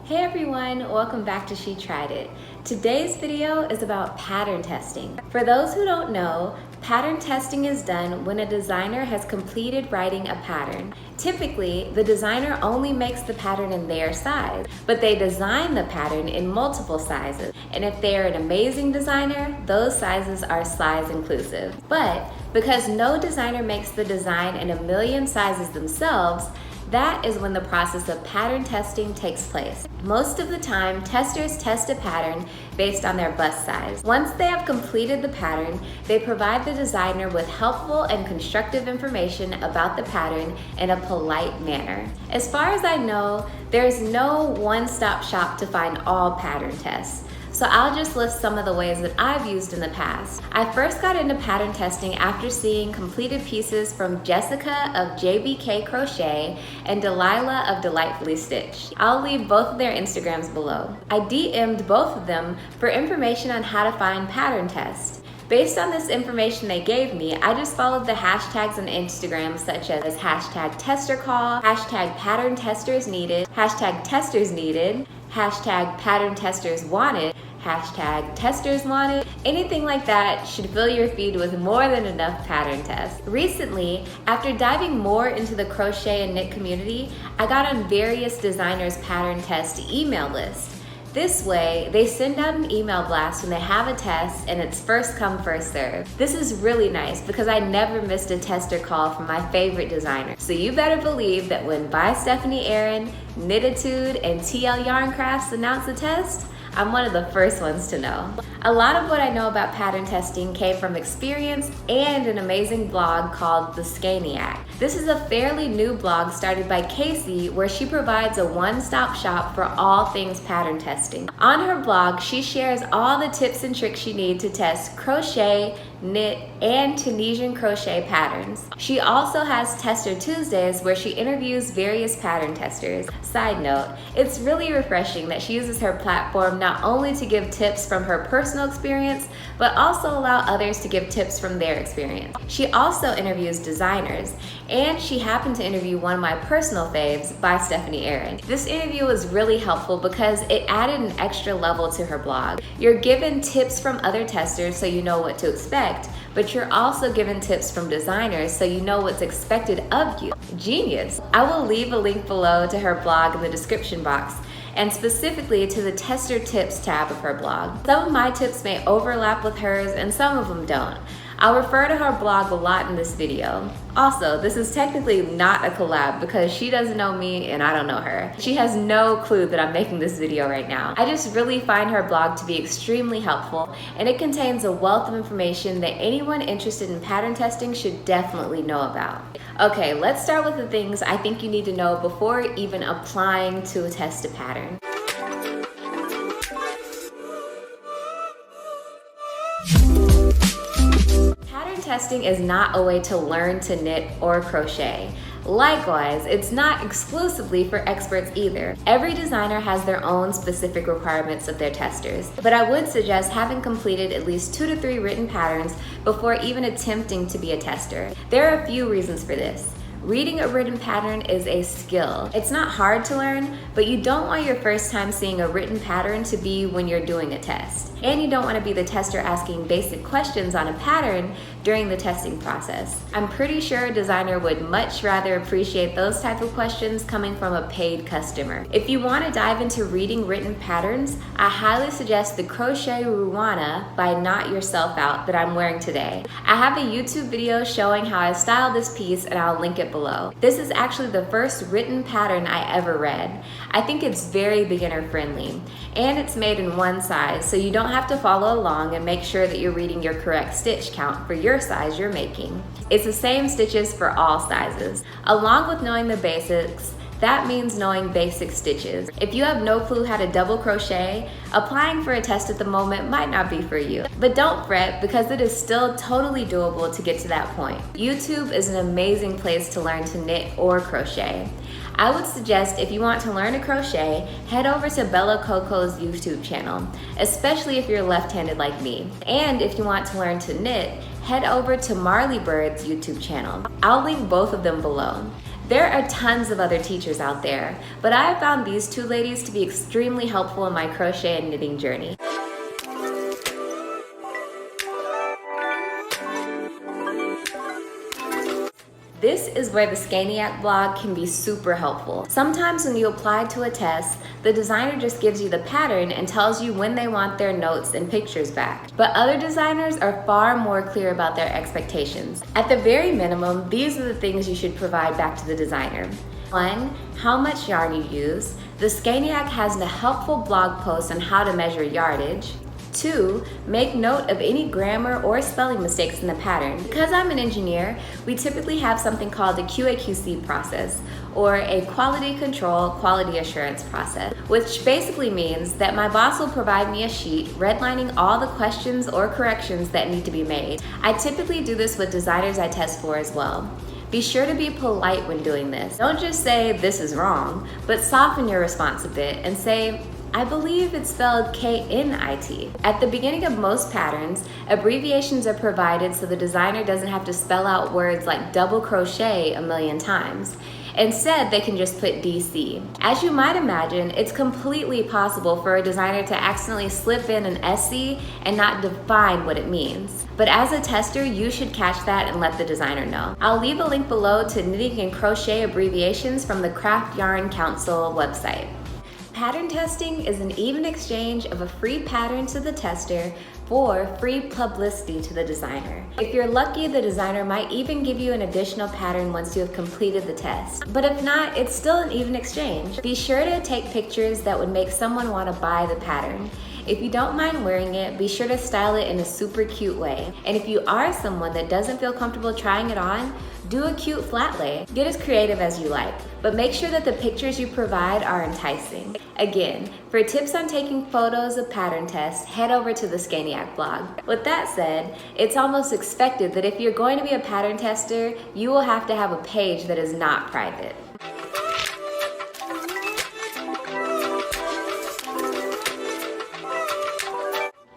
Hey everyone, welcome back to She Tried It. Today's video is about pattern testing. For those who don't know, pattern testing is done when a designer has completed writing a pattern. Typically, the designer only makes the pattern in their size, but they design the pattern in multiple sizes. And if they are an amazing designer, those sizes are size inclusive. But because no designer makes the design in a million sizes themselves, that is when the process of pattern testing takes place. Most of the time, testers test a pattern based on their bust size. Once they have completed the pattern, they provide the designer with helpful and constructive information about the pattern in a polite manner. As far as I know, there's no one-stop shop to find all pattern tests. So I'll just list some of the ways that I've used in the past. I first got into pattern testing after seeing completed pieces from Jessica of JBK Crochet and Delilah of Delightfully Stitched. I'll leave both of their Instagrams below. I DM'd both of them for information on how to find pattern tests. Based on this information they gave me, I just followed the hashtags on Instagram such as hashtag tester call, hashtag pattern testers needed, hashtag testers needed, hashtag pattern testers wanted, hashtag testers wanted. Anything like that should fill your feed with more than enough pattern tests. Recently, after diving more into the crochet and knit community, I got on various designers' pattern test email lists. This way, they send out an email blast when they have a test and it's first come, first serve. This is really nice because I never missed a tester call from my favorite designer. So you better believe that when By Stephanie Aaron, Knititude, and TL Yarn Crafts announce a test, I'm one of the first ones to know. A lot of what I know about pattern testing came from experience and an amazing blog called The Scaniac. This is a fairly new blog started by Casey where she provides a one-stop shop for all things pattern testing. On her blog, she shares all the tips and tricks you need to test crochet, knit, and Tunisian crochet patterns. She also has Tester Tuesdays where she interviews various pattern testers. Side note, it's really refreshing that she uses her platform not only to give tips from her personal experience, but also allow others to give tips from their experience. She also interviews designers, and she happened to interview one of my personal faves, By Stephanie Aaron. This interview was really helpful because it added an extra level to her blog. You're given tips from other testers so you know what to expect, but you're also given tips from designers so you know what's expected of you. Genius! I will leave a link below to her blog in the description box, and specifically to the Tester Tips tab of her blog. Some of my tips may overlap with hers and some of them don't. I'll refer to her blog a lot in this video. Also, this is technically not a collab because she doesn't know me and I don't know her. She has no clue that I'm making this video right now. I just really find her blog to be extremely helpful, and it contains a wealth of information that anyone interested in pattern testing should definitely know about. Okay, let's start with the things I think you need to know before even applying to test a pattern. Pattern testing is not a way to learn to knit or crochet. Likewise, it's not exclusively for experts either. Every designer has their own specific requirements of their testers, but I would suggest having completed at least 2 to 3 written patterns before even attempting to be a tester. There are a few reasons for this. Reading a written pattern is a skill. It's not hard to learn, but you don't want your first time seeing a written pattern to be when you're doing a test. And you don't want to be the tester asking basic questions on a pattern during the testing process. I'm pretty sure a designer would much rather appreciate those type of questions coming from a paid customer. If you want to dive into reading written patterns, I highly suggest the Crochet Ruana by Knot Yourself Out that I'm wearing today. I have a YouTube video showing how I styled this piece and I'll link it below. This is actually the first written pattern I ever read. I think it's very beginner friendly, and it's made in one size, so you don't have to follow along and make sure that you're reading your correct stitch count for your size you're making. It's the same stitches for all sizes. Along with knowing the basics, that means knowing basic stitches. If you have no clue how to double crochet, applying for a test at the moment might not be for you. But don't fret, because it is still totally doable to get to that point. YouTube is an amazing place to learn to knit or crochet. I would suggest if you want to learn to crochet, head over to Bella Coco's YouTube channel, especially if you're left-handed like me. And if you want to learn to knit, head over to Marley Bird's YouTube channel. I'll link both of them below. There are tons of other teachers out there, but I have found these two ladies to be extremely helpful in my crochet and knitting journey. This is where the Scaniac blog can be super helpful. Sometimes when you apply to a test, the designer just gives you the pattern and tells you when they want their notes and pictures back. But other designers are far more clear about their expectations. At the very minimum, these are the things you should provide back to the designer. 1. How much yarn you use. The Scaniac has a helpful blog post on how to measure yardage. 2. Make note of any grammar or spelling mistakes in the pattern. Because I'm an engineer, we typically have something called a QA/QC process, or a quality control, quality assurance process, which basically means that my boss will provide me a sheet redlining all the questions or corrections that need to be made. I typically do this with designers I test for as well. Be sure to be polite when doing this. Don't just say, "This is wrong," but soften your response a bit and say, "I believe it's spelled K-N-I-T." At the beginning of most patterns, abbreviations are provided so the designer doesn't have to spell out words like double crochet a million times. Instead, they can just put DC. As you might imagine, it's completely possible for a designer to accidentally slip in an SC and not define what it means. But as a tester, you should catch that and let the designer know. I'll leave a link below to knitting and crochet abbreviations from the Craft Yarn Council website. Pattern testing is an even exchange of a free pattern to the tester for free publicity to the designer. If you're lucky, the designer might even give you an additional pattern once you have completed the test. But if not, it's still an even exchange. Be sure to take pictures that would make someone want to buy the pattern. If you don't mind wearing it, be sure to style it in a super cute way. And if you are someone that doesn't feel comfortable trying it on, do a cute flat lay. Get as creative as you like, but make sure that the pictures you provide are enticing. Again, for tips on taking photos of pattern tests, head over to the Scaniac blog. With that said, it's almost expected that if you're going to be a pattern tester, you will have to have a page that is not private.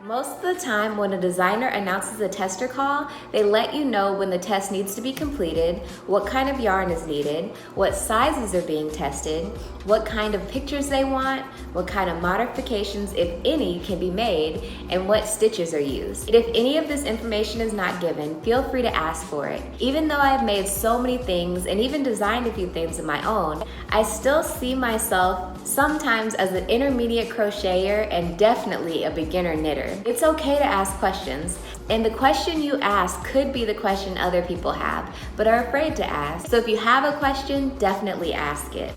Most of the time when a designer announces a tester call, they let you know when the test needs to be completed, what kind of yarn is needed, what sizes are being tested, what kind of pictures they want, what kind of modifications, if any, can be made, and what stitches are used. If any of this information is not given, feel free to ask for it. Even though I've made so many things and even designed a few things of my own, I still see myself sometimes as an intermediate crocheter and definitely a beginner knitter. It's okay to ask questions, and the question you ask could be the question other people have, but are afraid to ask. So if you have a question, definitely ask it.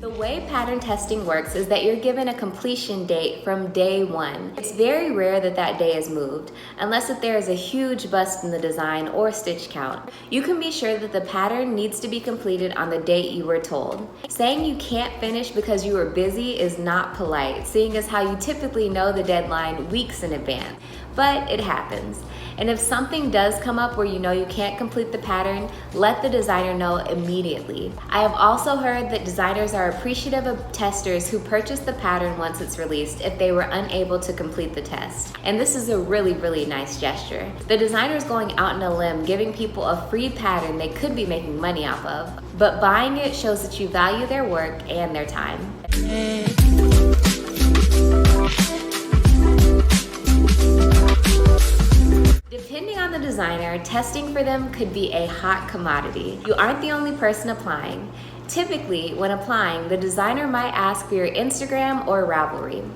The way pattern testing works is that you're given a completion date from day one. It's very rare that that day is moved, unless if there is a huge bust in the design or stitch count. You can be sure that the pattern needs to be completed on the date you were told. Saying you can't finish because you were busy is not polite, seeing as how you typically know the deadline weeks in advance. But it happens. And if something does come up where you know you can't complete the pattern, let the designer know immediately. I have also heard that designers are appreciative of testers who purchase the pattern once it's released if they were unable to complete the test. And this is a really, really nice gesture. The designer is going out on a limb, giving people a free pattern they could be making money off of, but buying it shows that you value their work and their time. Depending on the designer, testing for them could be a hot commodity. You aren't the only person applying. Typically, when applying, the designer might ask for your Instagram or Ravelry.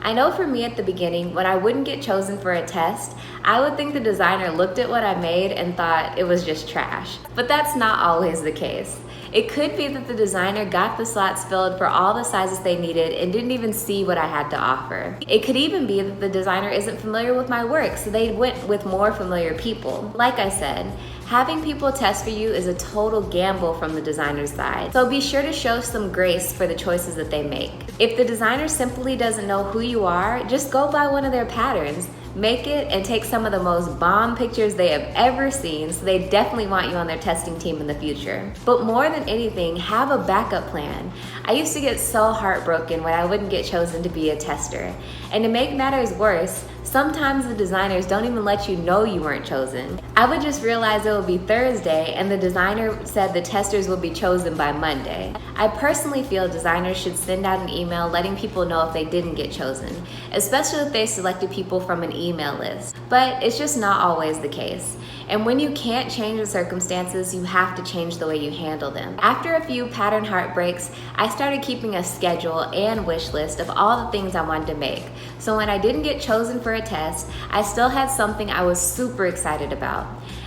I know for me at the beginning, when I wouldn't get chosen for a test, I would think the designer looked at what I made and thought it was just trash. But that's not always the case. It could be that the designer got the slots filled for all the sizes they needed and didn't even see what I had to offer. It could even be that the designer isn't familiar with my work, so they went with more familiar people. Like I said, having people test for you is a total gamble from the designer's side, so be sure to show some grace for the choices that they make. If the designer simply doesn't know who you are, just go buy one of their patterns. Make it and take some of the most bomb pictures they have ever seen, so they definitely want you on their testing team in the future. But more than anything, have a backup plan. I used to get so heartbroken when I wouldn't get chosen to be a tester. And to make matters worse, Sometimes the designers don't even let you know you weren't chosen. I would just realize it would be Thursday and the designer said the testers would be chosen by Monday. I personally feel designers should send out an email letting people know if they didn't get chosen, especially if they selected people from an email list. But it's just not always the case. And when you can't change the circumstances, you have to change the way you handle them. After a few pattern heartbreaks, I started keeping a schedule and wish list of all the things I wanted to make. So when I didn't get chosen for a test, I still had something I was super excited about.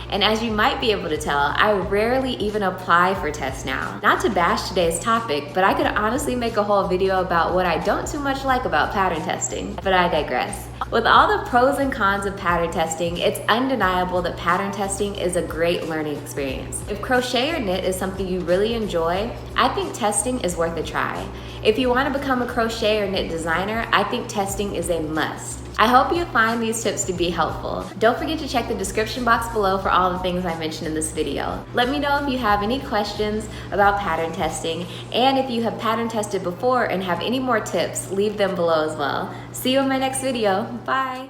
And as you might be able to tell, I rarely even apply for tests now. Not to bash today's topic, but I could honestly make a whole video about what I don't too much like about pattern testing, but I digress. With all the pros and cons of pattern testing, it's undeniable that pattern testing is a great learning experience. If crochet or knit is something you really enjoy, I think testing is worth a try. If you want to become a crochet or knit designer, I think testing is a must. I hope you find these tips to be helpful. Don't forget to check the description box below for all the things I mentioned in this video. Let me know if you have any questions about pattern testing, and if you have pattern tested before and have any more tips, leave them below as well. See you in my next video. Bye.